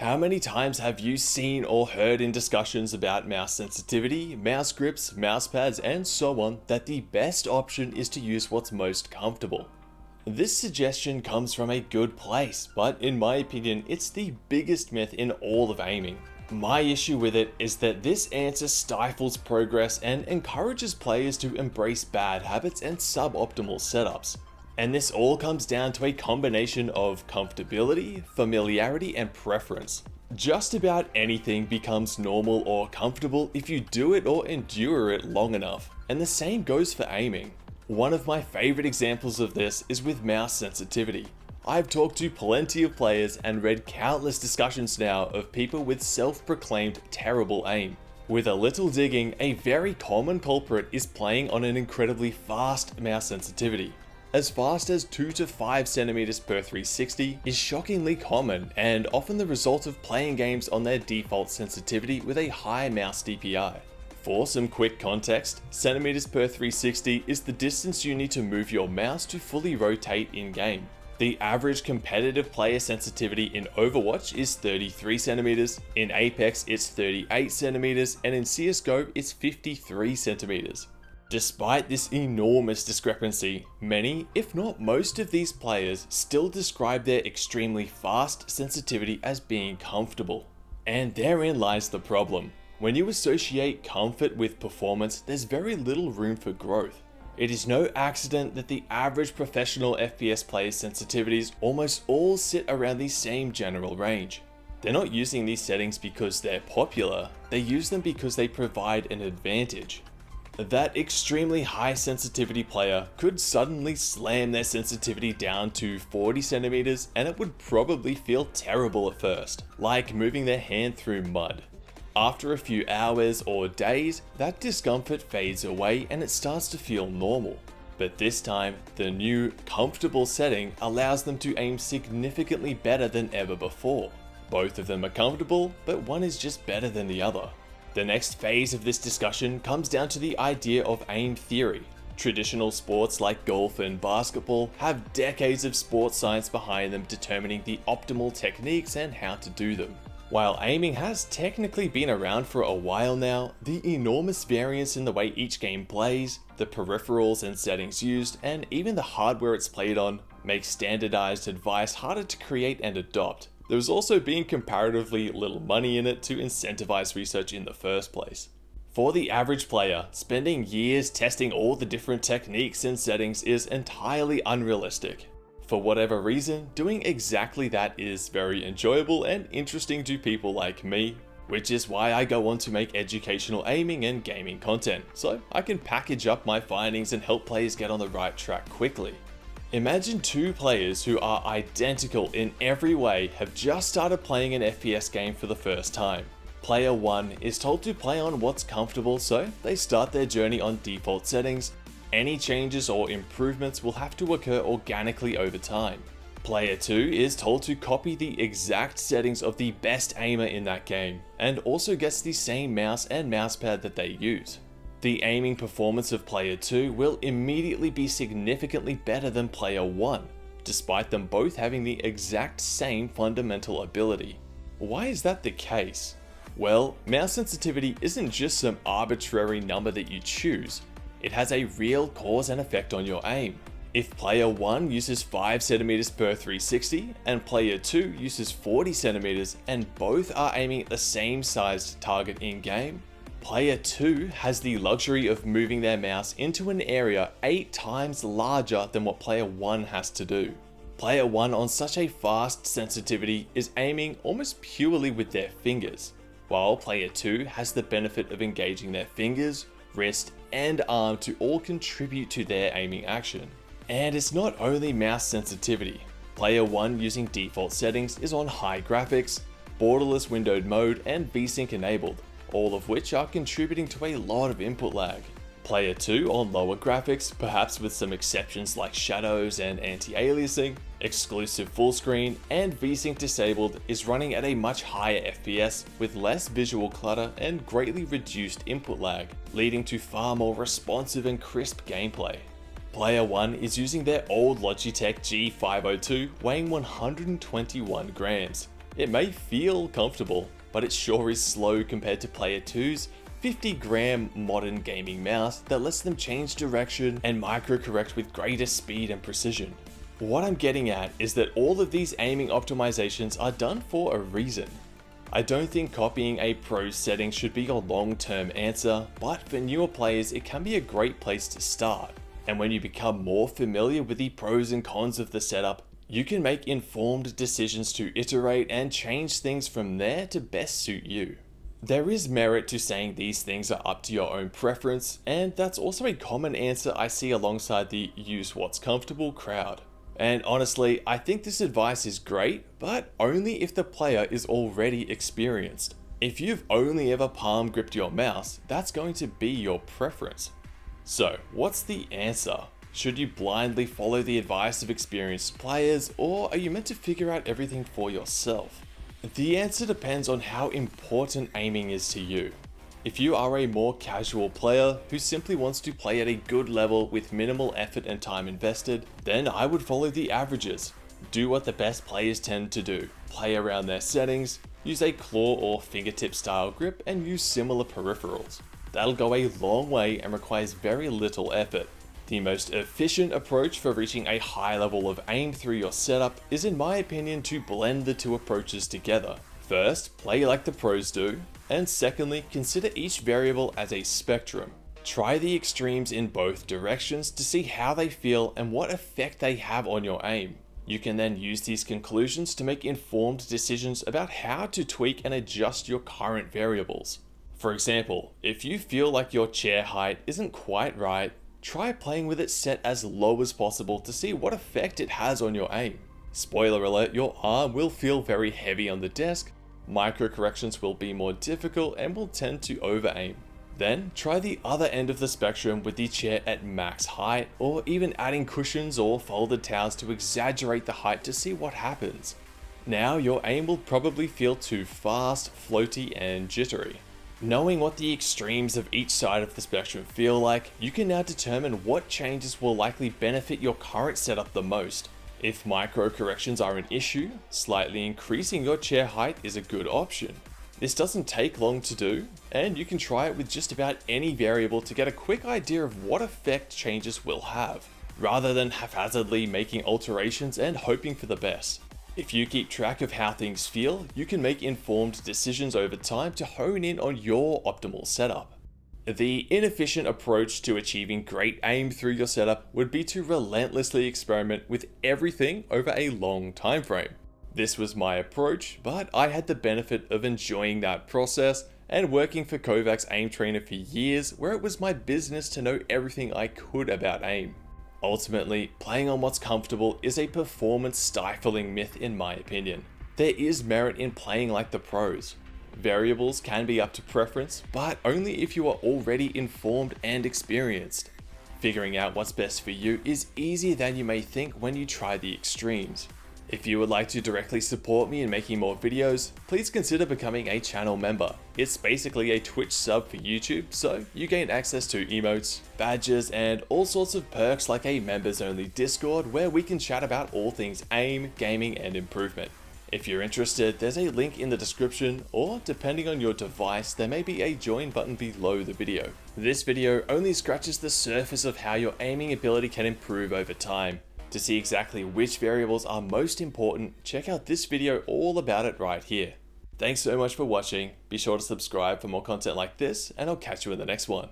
How many times have you seen or heard in discussions about mouse sensitivity, mouse grips, mouse pads, and so on that the best option is to use what's most comfortable? This suggestion comes from a good place, but in my opinion, it's the biggest myth in all of aiming. My issue with it is that this answer stifles progress and encourages players to embrace bad habits and suboptimal setups. And this all comes down to a combination of comfortability, familiarity, and preference. Just about anything becomes normal or comfortable if you do it or endure it long enough, and the same goes for aiming. One of my favorite examples of this is with mouse sensitivity. I've talked to plenty of players and read countless discussions now of people with self-proclaimed terrible aim. With a little digging, a very common culprit is playing on an incredibly fast mouse sensitivity. As fast as 2 to 5 centimeters per 360 is shockingly common and often the result of playing games on their default sensitivity with a high mouse DPI. For some quick context, centimeters per 360 is the distance you need to move your mouse to fully rotate in-game. The average competitive player sensitivity in Overwatch is 33 centimeters, in Apex it's 38 centimeters, and in CSGO it's 53 centimeters. Despite this enormous discrepancy, many, if not most of these players still describe their extremely fast sensitivity as being comfortable. And therein lies the problem. When you associate comfort with performance, there's very little room for growth. It is no accident that the average professional FPS player's sensitivities almost all sit around the same general range. They're not using these settings because they're popular, they use them because they provide an advantage. That extremely high sensitivity player could suddenly slam their sensitivity down to 40 centimeters and it would probably feel terrible at first, like moving their hand through mud. After a few hours or days, that discomfort fades away and it starts to feel normal. But this time, the new, comfortable setting allows them to aim significantly better than ever before. Both of them are comfortable, but one is just better than the other. The next phase of this discussion comes down to the idea of aim theory. Traditional sports like golf and basketball have decades of sports science behind them determining the optimal techniques and how to do them. While aiming has technically been around for a while now, the enormous variance in the way each game plays, the peripherals and settings used, and even the hardware it's played on makes standardized advice harder to create and adopt. There's also been comparatively little money in it to incentivize research in the first place. For the average player, spending years testing all the different techniques and settings is entirely unrealistic. For whatever reason, doing exactly that is very enjoyable and interesting to people like me, which is why I go on to make educational aiming and gaming content, so I can package up my findings and help players get on the right track quickly. Imagine two players who are identical in every way have just started playing an FPS game for the first time. Player 1 is told to play on what's comfortable, so they start their journey on default settings. Any changes or improvements will have to occur organically over time. Player 2 is told to copy the exact settings of the best aimer in that game, and also gets the same mouse and mousepad that they use. The aiming performance of Player 2 will immediately be significantly better than Player 1, despite them both having the exact same fundamental ability. Why is that the case? Well, mouse sensitivity isn't just some arbitrary number that you choose. It has a real cause and effect on your aim. If Player 1 uses 5 centimeters per 360 and Player 2 uses 40 centimeters and both are aiming at the same sized target in game, Player 2 has the luxury of moving their mouse into an area 8 times larger than what Player 1 has to do. Player 1 on such a fast sensitivity is aiming almost purely with their fingers, while Player 2 has the benefit of engaging their fingers, wrist, and arm to all contribute to their aiming action. And it's not only mouse sensitivity. Player 1 using default settings is on high graphics, borderless windowed mode, and VSync enabled, all of which are contributing to a lot of input lag. Player 2 on lower graphics, perhaps with some exceptions like shadows and anti-aliasing, exclusive full screen, and VSync disabled, is running at a much higher FPS with less visual clutter and greatly reduced input lag, leading to far more responsive and crisp gameplay. Player 1 is using their old Logitech G502 weighing 121 grams. It may feel comfortable, but it sure is slow compared to Player 2's 50-gram modern gaming mouse that lets them change direction and micro-correct with greater speed and precision. What I'm getting at is that all of these aiming optimizations are done for a reason. I don't think copying a pro's setting should be your long-term answer, but for newer players it can be a great place to start. And when you become more familiar with the pros and cons of the setup, you can make informed decisions to iterate and change things from there to best suit you. There is merit to saying these things are up to your own preference, and that's also a common answer I see alongside the use what's comfortable crowd. And honestly, I think this advice is great, but only if the player is already experienced. If you've only ever palm gripped your mouse, that's going to be your preference. So, what's the answer? Should you blindly follow the advice of experienced players, or are you meant to figure out everything for yourself? The answer depends on how important aiming is to you. If you are a more casual player who simply wants to play at a good level with minimal effort and time invested, then I would follow the averages. Do what the best players tend to do. Play around their settings, use a claw or fingertip style grip, and use similar peripherals. That'll go a long way and requires very little effort. The most efficient approach for reaching a high level of aim through your setup is, in my opinion, to blend the two approaches together. First, play like the pros do, and secondly, consider each variable as a spectrum. Try the extremes in both directions to see how they feel and what effect they have on your aim. You can then use these conclusions to make informed decisions about how to tweak and adjust your current variables. For example, if you feel like your chair height isn't quite right, try playing with it set as low as possible to see what effect it has on your aim. Spoiler alert, your arm will feel very heavy on the desk, micro corrections will be more difficult and will tend to over-aim. Then try the other end of the spectrum with the chair at max height, or even adding cushions or folded towels to exaggerate the height to see what happens. Now your aim will probably feel too fast, floaty and jittery. Knowing what the extremes of each side of the spectrum feel like, you can now determine what changes will likely benefit your current setup the most. If micro corrections are an issue, slightly increasing your chair height is a good option. This doesn't take long to do, and you can try it with just about any variable to get a quick idea of what effect changes will have, rather than haphazardly making alterations and hoping for the best. If you keep track of how things feel, you can make informed decisions over time to hone in on your optimal setup. The inefficient approach to achieving great aim through your setup would be to relentlessly experiment with everything over a long time frame. This was my approach, but I had the benefit of enjoying that process and working for Kovac's aim trainer for years, where it was my business to know everything I could about aim. Ultimately, playing on what's comfortable is a performance stifling myth in my opinion. There is merit in playing like the pros. Variables can be up to preference, but only if you are already informed and experienced. Figuring out what's best for you is easier than you may think when you try the extremes. If you would like to directly support me in making more videos, please consider becoming a channel member. It's basically a Twitch sub for YouTube, so you gain access to emotes, badges, and all sorts of perks like a members only Discord where we can chat about all things aim, gaming, and improvement. If you're interested, there's a link in the description, or depending on your device, there may be a join button below the video. This video only scratches the surface of how your aiming ability can improve over time. To see exactly which variables are most important, check out this video all about it right here. Thanks so much for watching, be sure to subscribe for more content like this, and I'll catch you in the next one.